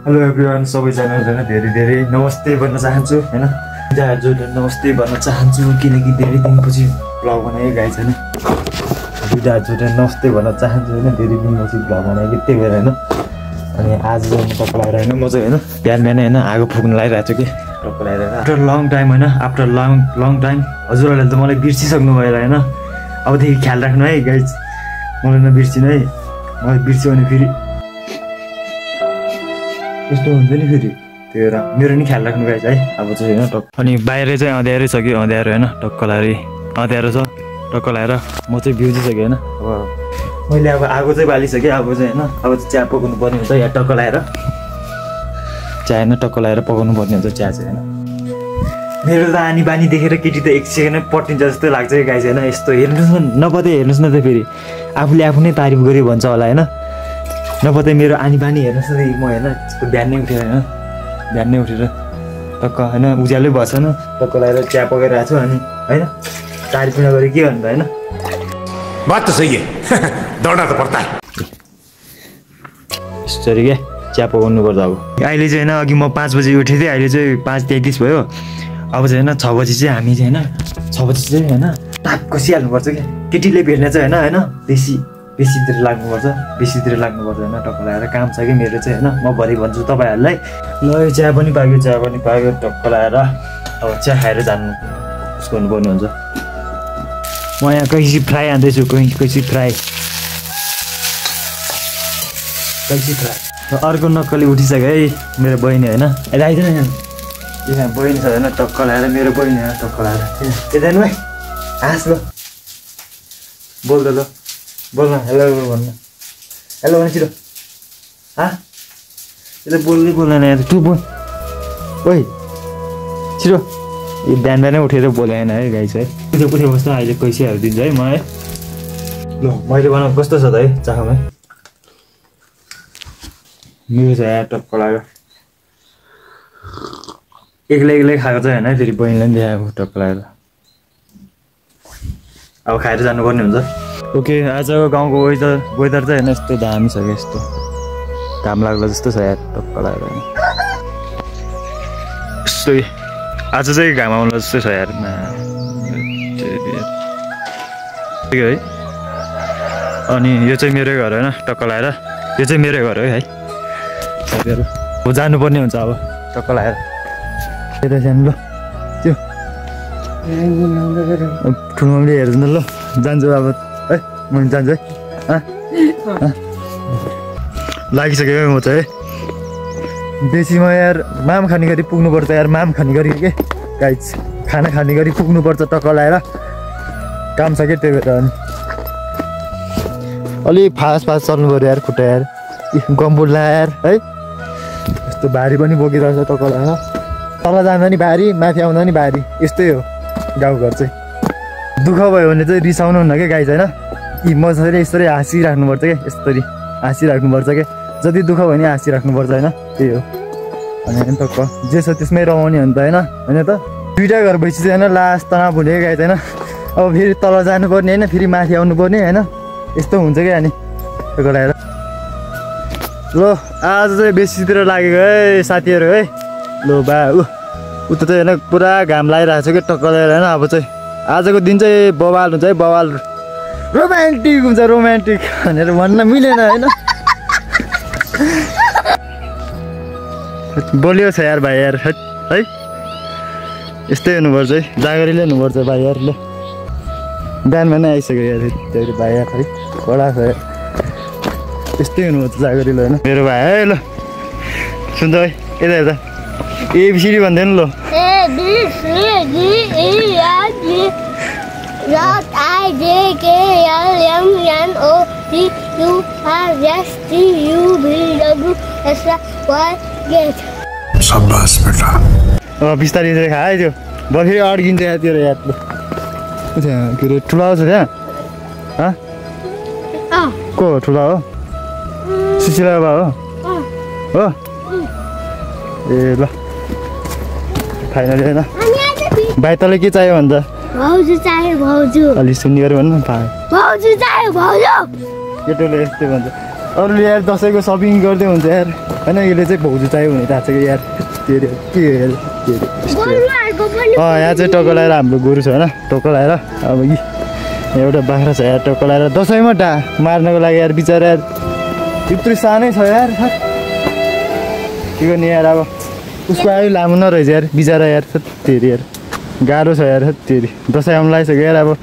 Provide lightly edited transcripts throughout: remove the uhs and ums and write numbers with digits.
Hello everyone, सबैजनालाई धेरै नमस्ते भन्न चाहन्छु हैन। दाजुहरुलाई नमस्ते भन्न चाहन्छु किनकि धेरै दिनपछि ब्लग बनाएको गाइस हैन। दाजुहरुलाई नमस्ते भन्न चाहन्छु हैन, धेरै दिनपछि ब्लग बनाएको त्यही भएर हैन। अनि आज चाहिँ म टक्क लगाएर हैन, म चाहिँ हैन बिहान हैन आगो फुक्न लागिरहेको छु कि टक्क लगाएर आफ्टर लङ टाइम हैन, आफ्टर लङ टाइम। हजुरहरुले त मलाई बिर्सिसक्नु भयो हैन। अबदेखि ख्याल राख्नु है गाइस, मलाई नबिर्सिनु है। मलाई बिर्स्यो भने फेरि यस्तो हुन्छ नि फेरि, त्यो मेरो नि ख्याल राख्नु गाइस है। अब चाहिँ हैन टक्क अनि बाहिर चाहिँ अँध्यारै छ कि अँध्यारो हैन, टक्क लाएर अँध्यारो छ टक्क लाएर म चाहिँ बिउजिसकेँ हैन। अब मैले अब आगो चाहिँ बालिसकेँ, अब चाहिँ हैन अब चाहिँ चिया पकाउनु पर्ने हुन्छ यहाँ टक्क लाएर चिया हैन टक्क लाएर पकाउनु पर्ने हुन्छ चिया चाहिँ हैन। मेरो त आनी बानी देखेर केटी त एक सेकेन्डमै पट्टिन्छ जस्तो लाग्छ कि गाइस हैन। यस्तो हेर्नुहोस् न, नपत्तै हेर्नुहोस् न त फेरि आफूले आफू नै तारिफ गऱ्यो भन्छ होला हैन। नपत्तै मेरो आनी बानी हेर्नुहोस् न, म हैन बिहानै उठेर हैन बिहानै उठेर टक्क हैन उज्यालै बस्छ न टक्क लगाएर चिया पकाइरहेको छु अनि हैन तारिफ नगरी के भन्नु हैन। बात त सही है, दौडना त पर्छ। यसरी के चिया पकाउनु पर्छ। अब अहिले चाहिँ हैन अघि म 5 बजी उठेँ थिएँ, अहिले चाहिँ 5:33 भयो। अब चाहिँ हैन 6 बजी चाहिँ हामी चाहिँ हैन 6 बजी चाहिँ हैन टाप कसिहाल्नुपर्छ क्या। केटीले भेट्ने चाहिँ हैन बेसीतिर लाग्नुपर्छ हैन। टक्क लगाएर काम छ कि मेरो चाहिँ हैन, म भरि भन्छु तपाईँहरूलाई। ल चिया पनि पाक्यो टक्क लगाएर अब चिया खाएर जानु उसको हुनुपर्ने हुन्छ। म यहाँ कैसी फ्राई हान्दैछु, कैसी फ्राई। अर्को नक्कली उठिसक्यो है मेरो बहिनी हैन। आइदिनु यहाँ बहिनी छ हैन, टक्क लगाएर मेरो बहिनी हैन टक्क लगाएर यता भाइ हाँस ल, बोल त ल, बोल्न हेलो भन्नु, हेलो भने छिटो यसले बोल्दैन यहाँ तँ बोल ओइ छिटो। यो बिहान उठेर बोलाएन है गाइस है। उठे बस्छ अहिले कैसेहरू दिन्छ है म है। ल मैले बनाएको कस्तो छ त है चाखमा मेरो चाहिँ यहाँ टक्क लाग्यो। एक्लै खाएको चाहिँ होइन फेरि बहिनीलाई पनि देखाएको टक्क लागेर। अब खाएर जानुपर्ने हुन्छ। ओके, आजको गाउँको वेदर चाहिँ होइन यस्तो दामी छ क्या, यस्तो घाम लाग्ला जस्तो छ यार टक्क लागेर होइन। यस्तो आज चाहिँ घाम आउला जस्तो छ यार है। अनि यो चाहिँ मेरै घर होइन टक्क लगाएर, यो चाहिँ मेरै घर है साथीहरू। जानुपर्ने हुन्छ अब टक्क लगाएर यता सानो। ल त्यो ठुलोले हेर्छु न, ल जान्छु अब है, म जान्छु है। लागिसक्यो है म चाहिँ है। बेसी म यार माम खाने गरी पुग्नुपर्छ यार, माम खाने गरी के गाइस खाना खाने गरी पुग्नुपर्छ टक्क लगाएर। काम छ क्या त्यही भएर अनि अलिक फास्ट चल्नु पऱ्यो यार, खुट्टा यार गम्बुट यार है। यस्तो भारी पनि बोकिरहेछ टक्क लगाएर। तल जाँदा नि भारी, माथि आउँदा नि भारी, यस्तै हो गाउँघर चाहिँ। दुःख भयो भने चाहिँ रिसाउनु हुन्न क्या गाइस होइन। मजाले यसरी हाँसिराख्नुपर्छ क्या, यसरी हाँसिराख्नुपर्छ क्या। जति दुःख भयो भने हाँसिराख्नुपर्छ होइन, त्यही हो। अनि टक्क जे छ त्यसमै रमाउने हो नि त होइन त। दुइटा घर भइसक्यो होइन, लास्ट तनाव हुने गाइस होइन। अब फेरि तल जानुपर्ने होइन, फेरि माथि आउनुपर्ने होइन, यस्तो हुन्छ क्या। अनि टक्क लगाएर ल आज चाहिँ बेसीतिर लागेको है साथीहरू है। लो बा उता चाहिँ होइन पुरा घाम लागिरहेको छ क्या टक्क लगाएर होइन। अब चाहिँ आजको दिन चाहिँ बवाल हुन्छ है, बवाल रोमान्टिक हुन्छ, रोमान्टिक भनेर भन्न मिलेन होइन। बोलियो छ यार भाइ यार है, यस्तै हुनुपर्छ है, जागरीले हुनुपर्छ भाइ यार। ल बिहान आइसक्यो यार त्यो भाइ यार है, कडा छ यार, यस्तै हुनुपर्छ जागरीले होइन मेरो भाइ है। ल सुन्छ है यता एबिसिडी भन्दैन ल। शाबाश बेटा। बिस्तारै खा है, त्यो बफे अड्किन्छ या त्यो याद के अरे ठुला छ त्यहाँ को ठुला हो सुशीला बा हो ए ल फाइनली होइन भाइ तँलाई के चाहियो भन्छ? भाउजू चाहियो भाउजू। अलि सुन्ने गऱ्यो भन्नु भाउजू चाहियो भाउजू। केटोले यस्तै भन्छ अरूले यार दसैँको सपिङ गर्दै हुन्छ यार होइन यसले चाहिँ भाउजू चाहियो भने थाहा छ कि यार के अरे के यार के अरे यहाँ चाहिँ टक्क लगाएर हाम्रो गोरु छ होइन टक्क लगाएर अब यी एउटा बाख्रा छ यार टक्क लगाएर दसैँमा मार्नको लागि यार बिचरा यार यत्रो सानै छ यार के गर्ने यार अब उसको आयु लामो नरहेछ यार बिचरा यार तेरि यार गाह्रो छ यार तेरि दसैँ आउनु लागिसक्यो यार अब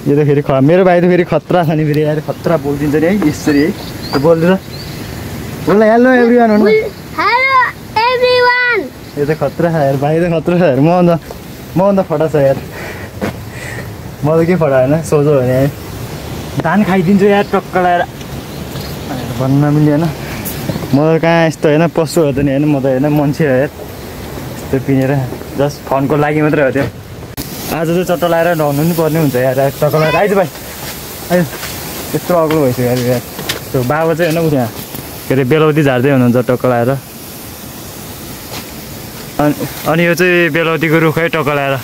यो त फेरि मेरो भाइ त फेरि खतरा छ नि फेरि यार खतरा बोलिदिन्छ नि है यसरी है बोल्नु बोल हेलो एभ्रिवान भन्नु यो त खतरा छ यार भाइ त खतरा छ यार मभन्दा फटा छ यार म त के फटा होइन सोझो भने है धान खाइदिन्छु यार टक्क लगाएर भन्न मिल्यो होइन म त कहाँ यस्तो होइन पशु हो त नि होइन म त होइन मान्छे हो यार यस्तो पिनेर जस्ट फनको लागि मात्रै हो त्यो आज चाहिँ चट्ट लगाएर ढाउनु नि पर्ने हुन्छ यार टक्क लगाएर आइज भाइ आयो यस्तो अग्लो भइसक्यो यार यस्तो बाबा चाहिँ होइन उ त्यहाँ के अरे बेलौती झार्दै हुनुहुन्छ टक्क लगाएर अनि यो चाहिँ बेलौतीको रुख है टक्क लगाएर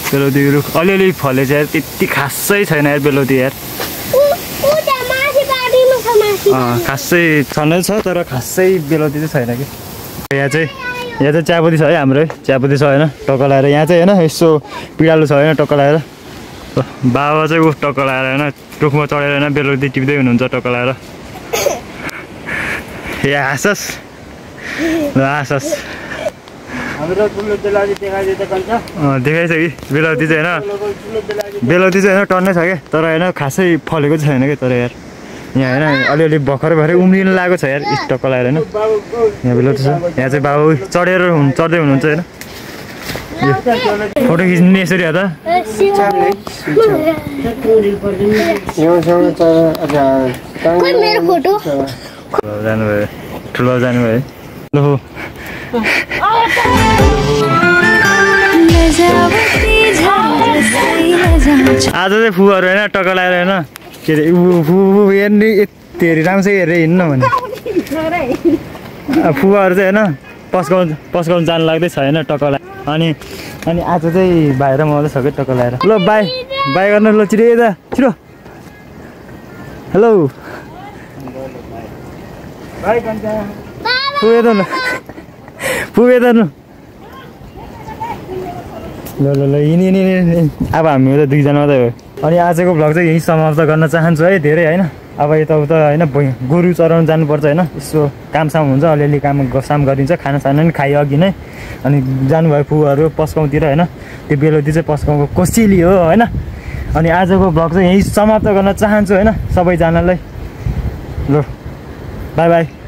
बेलौतीको रुख अलिअलि फलेछ यार त्यति खासै छैन यार बेलौती यार खासै छँदै छ तर खासै बेलौती चाहिँ छैन कि यहाँ चाहिँ चियापत्ती छ है हाम्रो चियापत्ती छ होइन टक्क लगाएर यहाँ चाहिँ होइन यसो पिँडालु छ होइन टक्क लगाएर बाबा चाहिँ ऊ टक्क लगाएर होइन रुखमा चढेर होइन बेलौती टिप्दै हुनुहुन्छ टक्क लगाएर ए हाँसस् ल हाँसस् देखाइछ कि बेलौती चाहिँ होइन बेलौती चाहिँ होइन टन्नै छ क्या तर होइन खासै फलेको चाहिँ छैन क्या तर यार यहाँ होइन अलिअलि भर्खरै उम्रिनु लागेको छ यार टक्क लगाएर होइन यहाँ बेलौती छ यहाँ चाहिँ बाबु चढ्दै हुनुहुन्छ होइन फोटो खिच्ने यसरी हो त जानुभयो ठुलो जानुभयो है ल आज चाहिँ फुहरू होइन टक्क लगाएर होइन के अरे फु हेर्ने यति राम्रोसँग हेरेर हिँड्नु भने फुवाहरू चाहिँ होइन पस्काउनु जानु लाग्दैछ होइन टक्क लगाएर अनि आज चाहिँ भाइ र म सबै टक्क लगाएर ल बाई गर्नु ल छिटो यता छिटो हेलो पुगेदनु ल हिँडी अब हामी त दुईजना मात्रै हो अनि आजको भ्लग चाहिँ यहीँ समाप्त गर्न चाहन्छु है धेरै होइन अब यताउता होइन गोरु चराउनु जानुपर्छ होइन यसो कामसाम हुन्छ अलिअलि कामसाम गरिन्छ खानासाना पनि खायो अघि नै अनि जानुभयो फुहरू पस्काउँतिर होइन त्यो बेलौती चाहिँ पस्काउँको कोसिली हो होइन अनि आजको भ्लग चाहिँ यहीँ समाप्त गर्न चाहन्छु होइन सबैजनालाई ल बाई